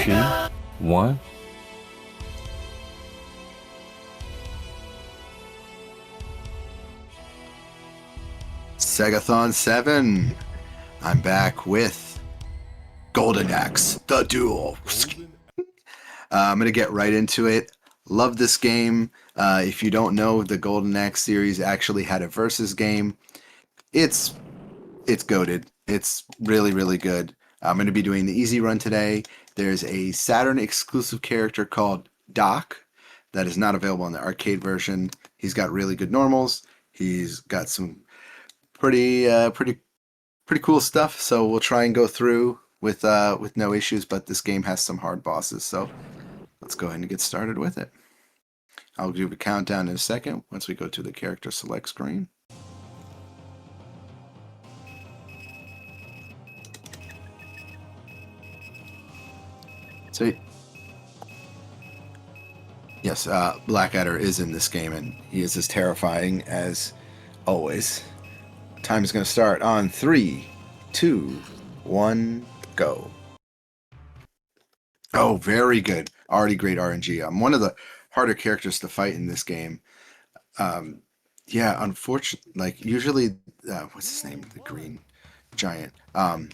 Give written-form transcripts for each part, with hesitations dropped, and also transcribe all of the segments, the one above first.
two, one. SEGATHON 7. I'm back with Golden Axe, the Duel. I'm going to get right into it. Love this game. If you don't know, the Golden Axe series actually had a versus game. It's goated. It's really, really good. I'm going to be doing the easy run today. There's a Saturn exclusive character called Doc that is not available in the arcade version. He's got really good normals. He's got some pretty cool stuff. So we'll try and go through with no issues. But this game has some hard bosses. So let's go ahead and get started with it. I'll do a countdown in a second once we go to the character select screen. So, yes, Blackadder is in this game, and he is as terrifying as always. Time is going to start on 3, 2, 1, go. Oh, very good. Already great RNG. I'm one of the harder characters to fight in this game. Yeah, unfortunately, like usually, what's his name? The green giant.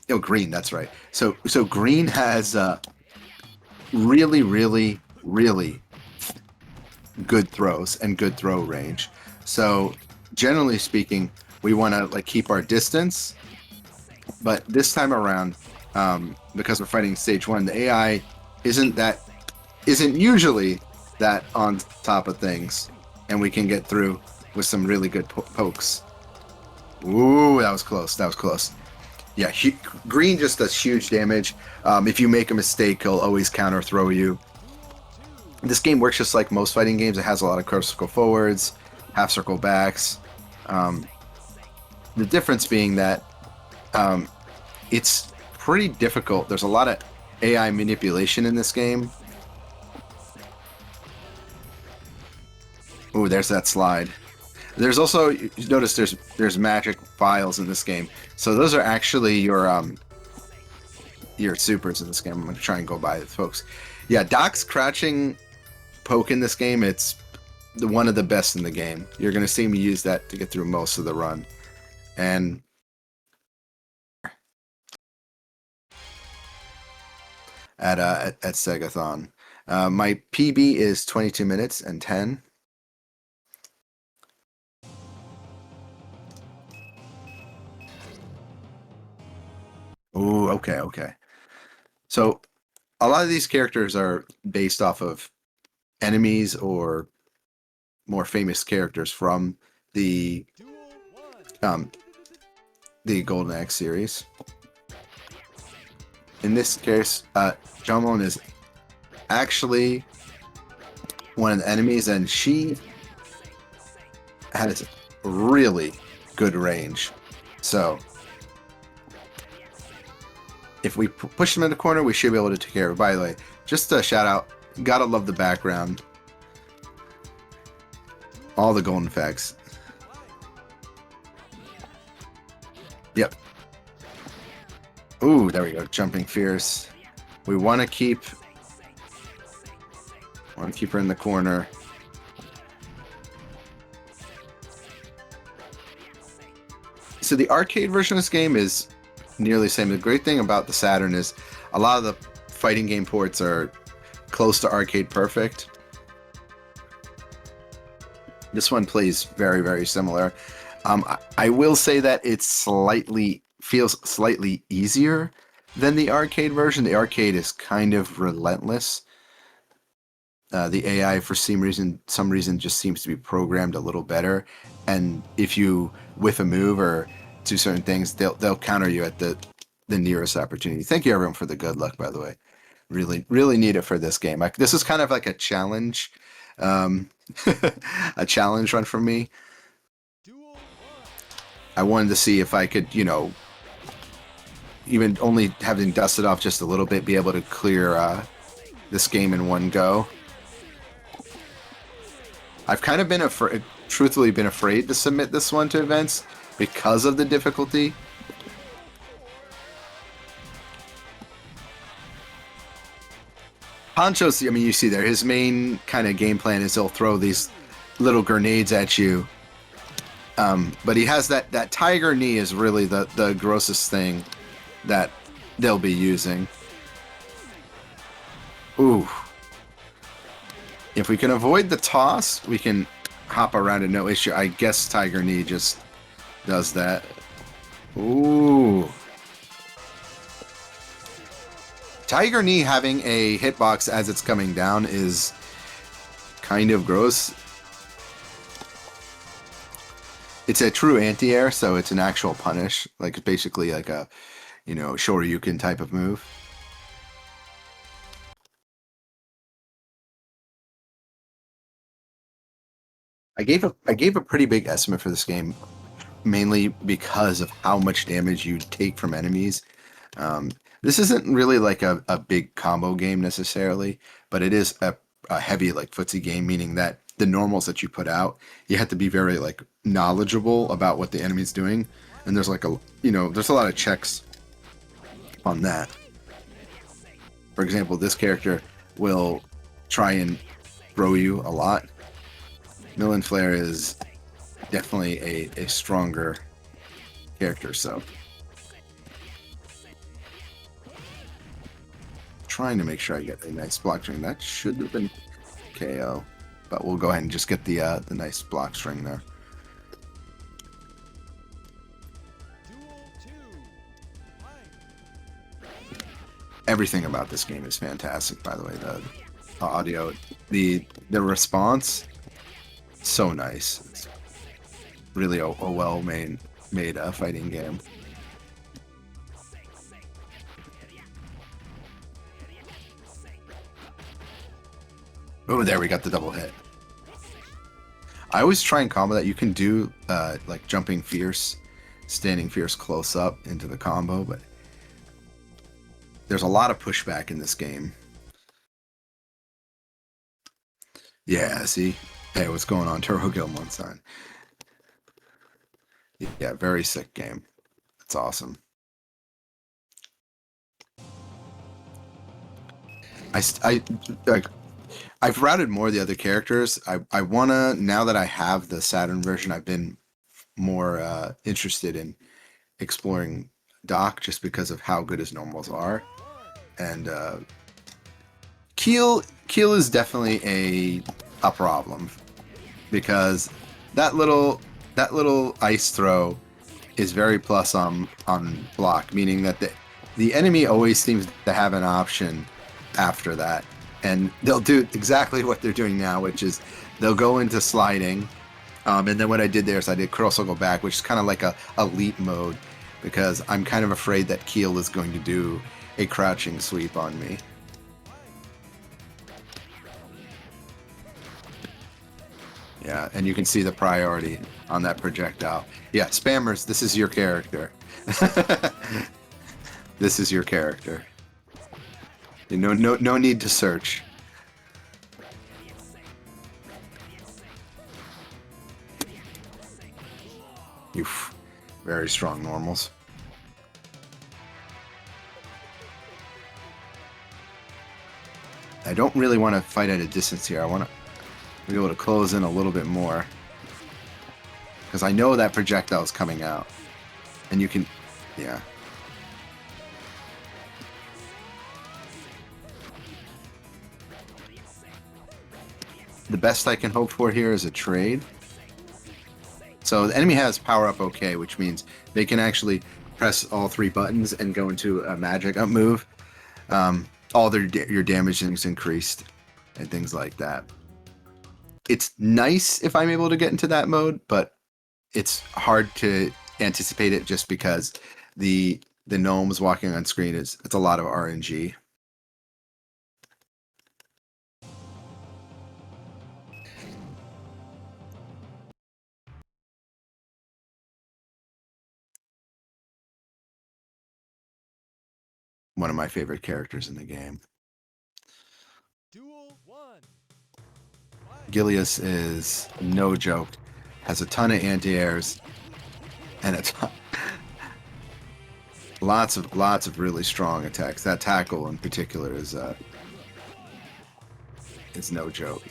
Green. That's right. So green has really, really, really good throws and good throw range. So generally speaking, we want to like keep our distance. But this time around, because we're fighting stage 1, the AI isn't usually that on top of things, and we can get through with some really good pokes. Ooh, that was close. That was close. Yeah, green just does huge damage. If you make a mistake, he'll always counter throw you. This game works just like most fighting games. It has a lot of curve circle forwards, half circle backs. The difference being that it's pretty difficult. There's a lot of AI manipulation in this game. Ooh, there's that slide. There's also, you notice there's magic files in this game. So those are actually your supers in this game. I'm going to try and go by it, folks. Yeah, Doc's crouching poke in this game, it's one of the best in the game. You're going to see me use that to get through most of the run. And at SEGATHON. My PB is 22 minutes and 10. Ooh, okay. So a lot of these characters are based off of enemies or more famous characters from the Golden Axe series. In this case, Jomon is actually one of the enemies, and she has really good range. So if we push them in the corner, we should be able to take care of it. By the way, just a shout out, gotta love the background. All the golden effects. Yep. Ooh, there we go. Jumping fierce. We want to keep her in the corner. So the arcade version of this game is nearly the same. The great thing about the Saturn is a lot of the fighting game ports are close to arcade perfect. This one plays very, very similar. I will say that it feels slightly easier than the arcade version. The arcade is kind of relentless. The AI, for some reason, just seems to be programmed a little better. And if you whiff a move or do certain things, they'll counter you at the nearest opportunity. Thank you, everyone, for the good luck, by the way. Really, really need it for this game. This is kind of like a challenge, a challenge run for me. I wanted to see if I could, even only having dusted off just a little bit, be able to clear this game in one go. I've kind of truthfully been afraid to submit this one to events because of the difficulty. Poncho's, I mean, you see there, his main kind of game plan is he'll throw these little grenades at you. But he has that tiger knee is really the grossest thing that they'll be using. Ooh. If we can avoid the toss, we can hop around it no issue. I guess tiger knee just does that. Ooh. Tiger knee having a hitbox as it's coming down is kind of gross. It's a true anti-air, so it's an actual punish. Like, basically like a, you know, Shoryuken type of move. I gave a pretty big estimate for this game, mainly because of how much damage you take from enemies. This isn't really like a big combo game necessarily, but it is a heavy like footsie game, meaning that the normals that you put out, you have to be very like knowledgeable about what the enemy's doing, and there's like there's a lot of checks on that. For example, this character will try and throw you a lot. Millen Flare is definitely a stronger character, so trying to make sure I get a nice block string. That should have been KO, but we'll go ahead and just get the nice block string there. Everything about this game is fantastic, by the way. The audio, the response, so nice. It's really a well-made fighting game. Oh, there we got the double hit. I always try and combo that. You can do like jumping fierce, standing fierce close up into the combo, but there's a lot of pushback in this game. Yeah, see? Hey, what's going on? Turbo Guild Monstein. Yeah, very sick game. It's awesome. I've routed more of the other characters. I wanna, now that I have the Saturn version, I've been more interested in exploring Doc just because of how good his normals are. And Keel is definitely a problem because that little ice throw is very plus on block, meaning that the enemy always seems to have an option after that, and they'll do exactly what they're doing now, which is they'll go into sliding, and then what I did there is I did cross go back, which is kind of like a elite mode, because I'm kind of afraid that Keel is going to do a crouching sweep on me. Yeah, and you can see the priority on that projectile. Yeah, spammers, this is your character. This is your character. No need to search. Oof, very strong normals. I don't really want to fight at a distance here. I want to be able to close in a little bit more, because I know that projectile is coming out, and you can, yeah. The best I can hope for here is a trade. So the enemy has power up OK, which means they can actually press all three buttons and go into a magic up move. All your damage is increased and things like that. It's nice if I'm able to get into that mode, but it's hard to anticipate it just because the gnomes walking on screen it's a lot of RNG. One of my favorite characters in the game. Duel 1. Gilius is no joke. Has a ton of anti-airs and a ton, lots of really strong attacks. That tackle in particular is is no joke.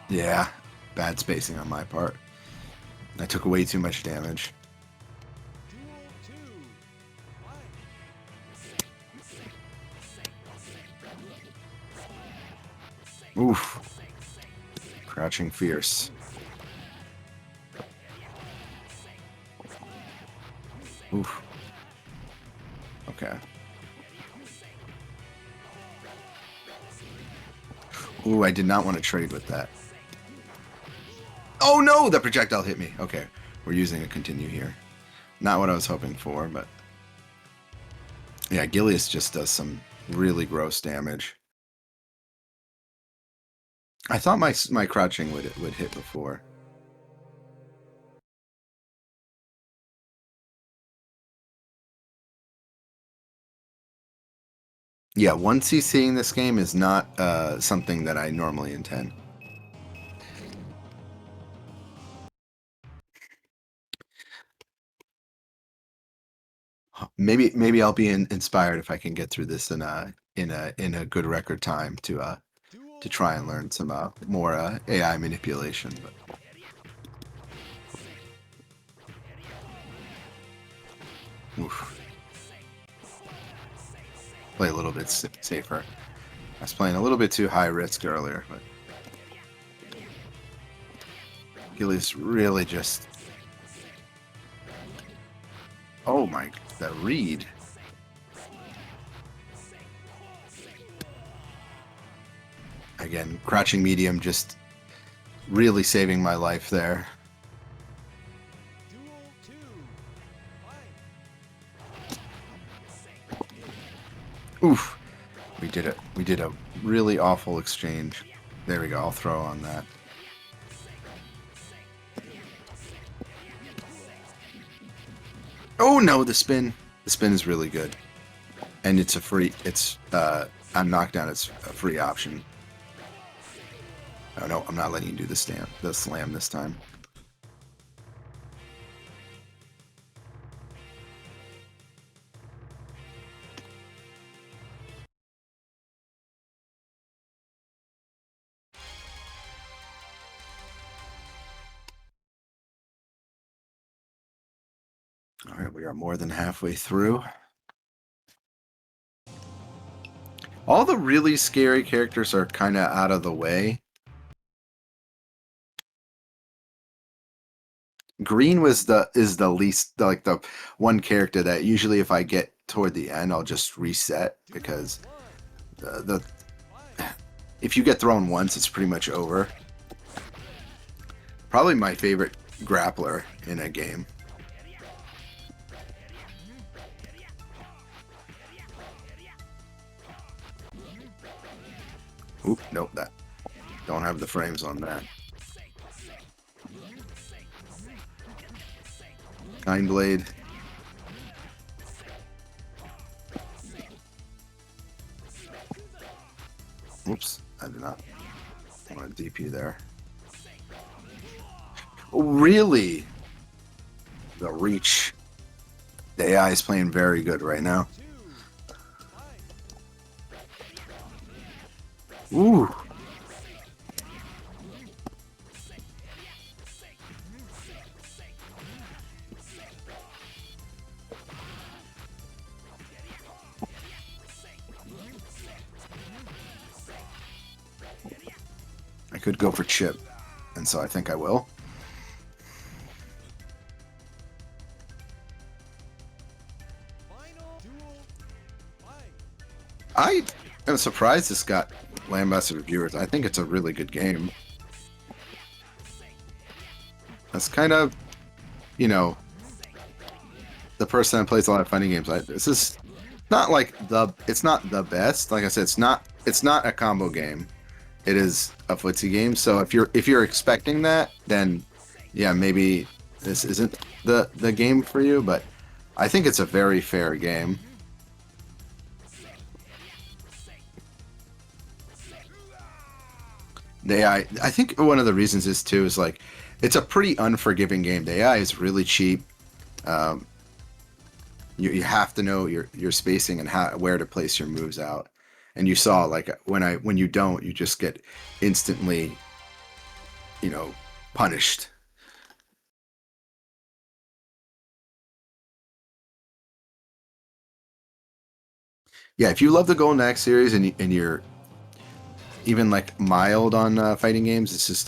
Yeah, bad spacing on my part. I took way too much damage. Oof. Crouching fierce. Oof. Okay. Ooh, I did not want to trade with that. Oh no, the projectile hit me. Okay, we're using a continue here. Not what I was hoping for, but... Yeah, Gilius just does some really gross damage. I thought my crouching would hit before. Yeah, 1 CC in this game is not something that I normally intend. Maybe I'll be inspired if I can get through this in a good record time to try and learn some more AI manipulation. But oof. Play a little bit safer. I was playing a little bit too high risk earlier, but Gilly's really just... Oh my, that read. Again, crouching medium just really saving my life there. Oof. We did it. We did a really awful exchange. There we go. I'll throw on that. Oh no, the spin. The spin is really good. And it's a free, it's, on knockdown, it's a free option. Oh no, I'm not letting you do the slam this time. All right, we are more than halfway through. All the really scary characters are kind of out of the way. Green is the least, like the one character that usually if I get toward the end, I'll just reset because if you get thrown once, it's pretty much over. Probably my favorite grappler in a game. Oop, nope, that don't have the frames on that. Kind Blade. Oops, I did not want to DP there. Oh, really? The reach. The AI is playing very good right now. Ooh. I could go for chip, and so I think I will. I am surprised this got lambasted reviewers. I think it's a really good game. That's kind of, you know, the person that plays a lot of fighting games. This is not like it's not the best. Like I said, it's not a combo game. It is a footsie game. So if you're expecting that, then yeah, maybe this isn't the game for you. But I think it's a very fair game. The AI, I think one of the reasons is too is like it's a pretty unforgiving game. The AI is really cheap. You have to know your spacing and how where to place your moves out. And you saw like when you don't, you just get instantly, you know, punished. Yeah, if you love the Golden Axe series and you're even like mild on fighting games, it's just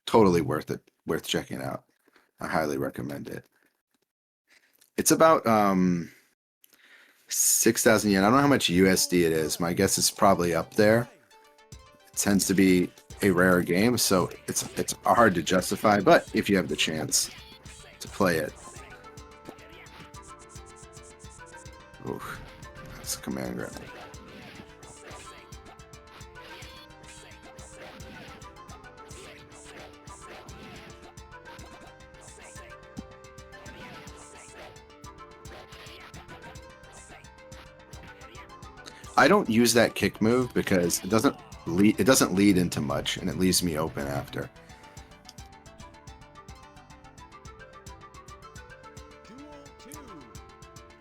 totally worth it, worth checking out. I highly recommend it. It's about 6,000 yen. I don't know how much USD it is. My guess is probably up there. It tends to be a rare game, so it's hard to justify. But if you have the chance to play it, oof, that's a command grab. I don't use that kick move because it doesn't lead into much, and it leaves me open after.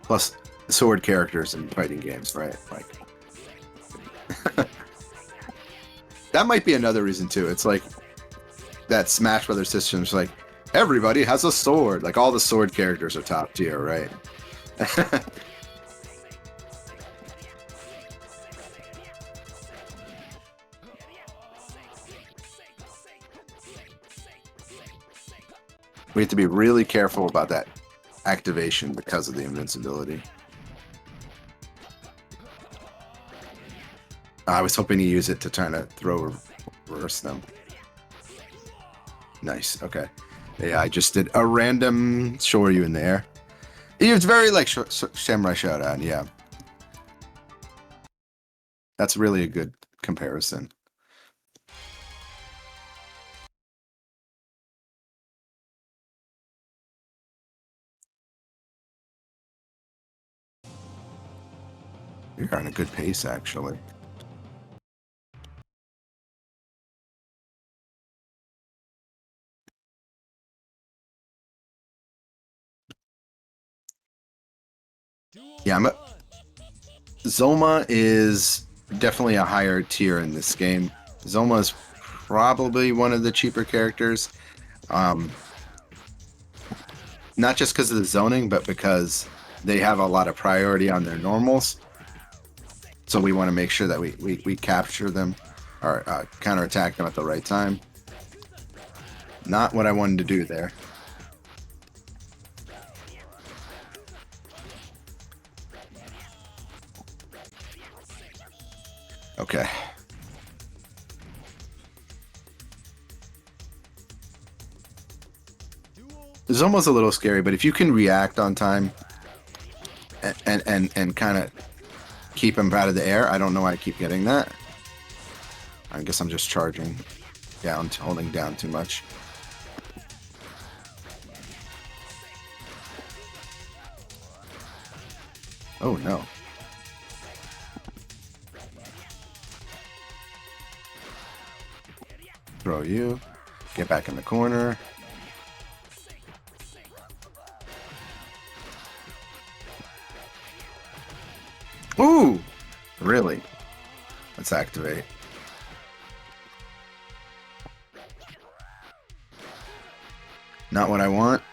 Plus, sword characters in fighting games, right? Like that might be another reason too. It's like that Smash Brothers system's like everybody has a sword. Like all the sword characters are top tier, right? We have to be really careful about that activation because of the invincibility. I was hoping to use it to try to reverse them. Nice, okay. Yeah, I just did a random Shoryu in there. It's very like Samurai Shodown, yeah. That's really a good comparison. You're on a good pace, actually. Yeah, Zoma is definitely a higher tier in this game. Zoma is probably one of the cheaper characters. Um, not just because of the zoning, but because they have a lot of priority on their normals. So we want to make sure that we capture them or counterattack them at the right time. Not what I wanted to do there. Okay. It's almost a little scary, but if you can react on time and kind of keep him out of the air, I don't know why I keep getting that. I guess I'm just charging down, holding down too much. Oh no. Throw you. Get back in the corner. Ooh! Really? Let's activate. Not what I want.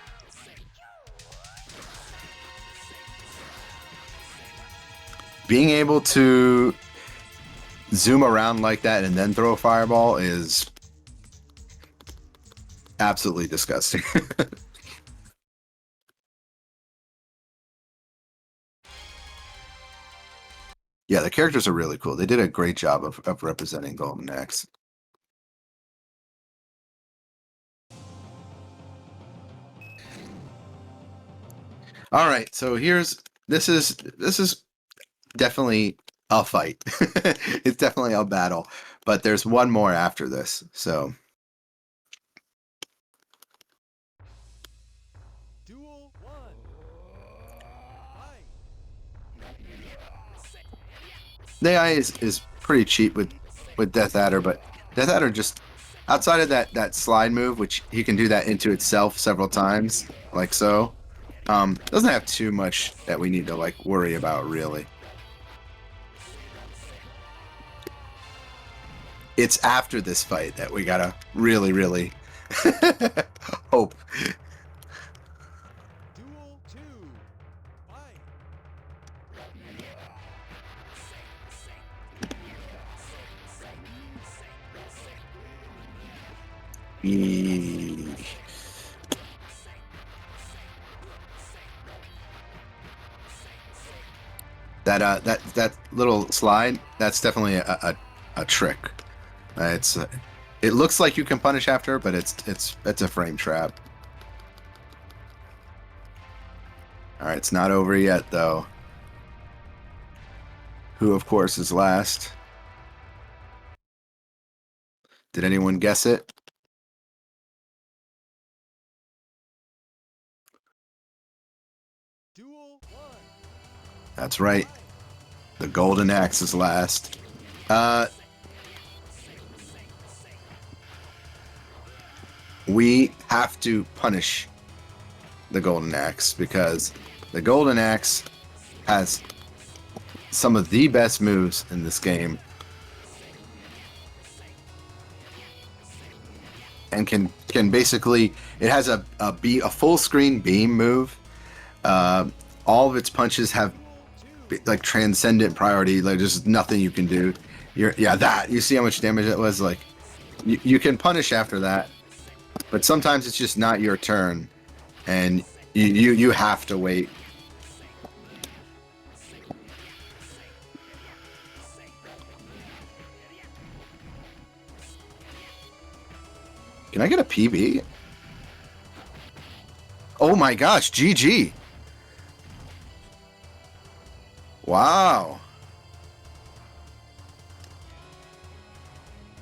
Being able to zoom around like that and then throw a fireball is absolutely disgusting. Yeah, the characters are really cool. They did a great job of representing Golden Axe. All right, so this is definitely a fight. It's definitely a battle, but there's one more after this. So Duel 1. the AI is pretty cheap with Death Adder, but Death Adder just outside of that slide move, which he can do that into itself several times, like so. Doesn't have too much that we need to like worry about really. It's after this fight that we gotta really, really hope. Duel 2. Fight. E- that little slide, that's definitely a trick. It's it looks like you can punish after, but it's a frame trap. All right, it's not over yet though. Who of course is last? Did anyone guess it? Duel 1. That's right. The golden axe is last. Uh, we have to punish the golden axe because the golden axe has some of the best moves in this game and can basically, it has a full screen beam move. All of its punches have like transcendent priority. Like there's nothing you can do. That you see how much damage it was. Like you can punish after that, but sometimes it's just not your turn, and you have to wait. Can I get a PB? Oh my gosh, GG. Wow.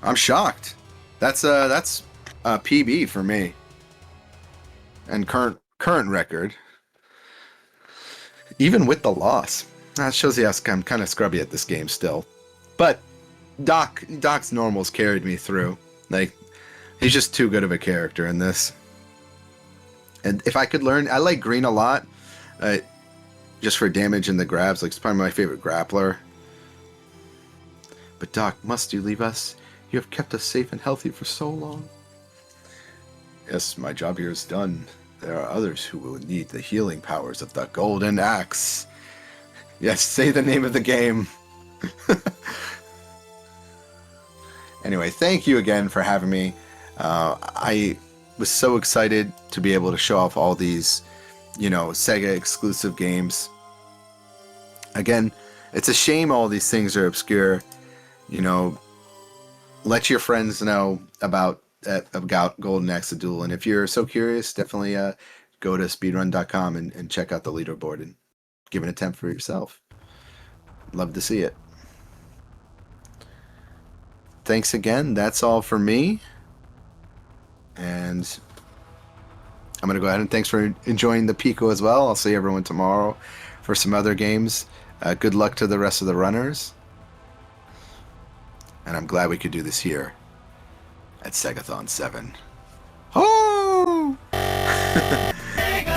I'm shocked. That's a PB for me. And current record. Even with the loss. That shows you I'm kind of scrubby at this game still. But Doc's normals carried me through. Like, he's just too good of a character in this. And if I could learn, I like Green a lot. Just for damage and the grabs. Like, it's probably my favorite grappler. But Doc, must you leave us? You have kept us safe and healthy for so long. Yes, my job here is done. There are others who will need the healing powers of the Golden Axe. Yes, say the name of the game. Anyway, thank you again for having me. I was so excited to be able to show off all these, Sega exclusive games. Again, it's a shame all these things are obscure. Let your friends know about Golden Axe Duel, and if you're so curious, definitely go to speedrun.com and check out the leaderboard and give an attempt for yourself. Love to see it. Thanks again. That's all for me. And I'm going to go ahead and thanks for enjoying the Pico as well. I'll see everyone tomorrow for some other games. Good luck to the rest of the runners. And I'm glad we could do this here at SEGATHON 7. Oh!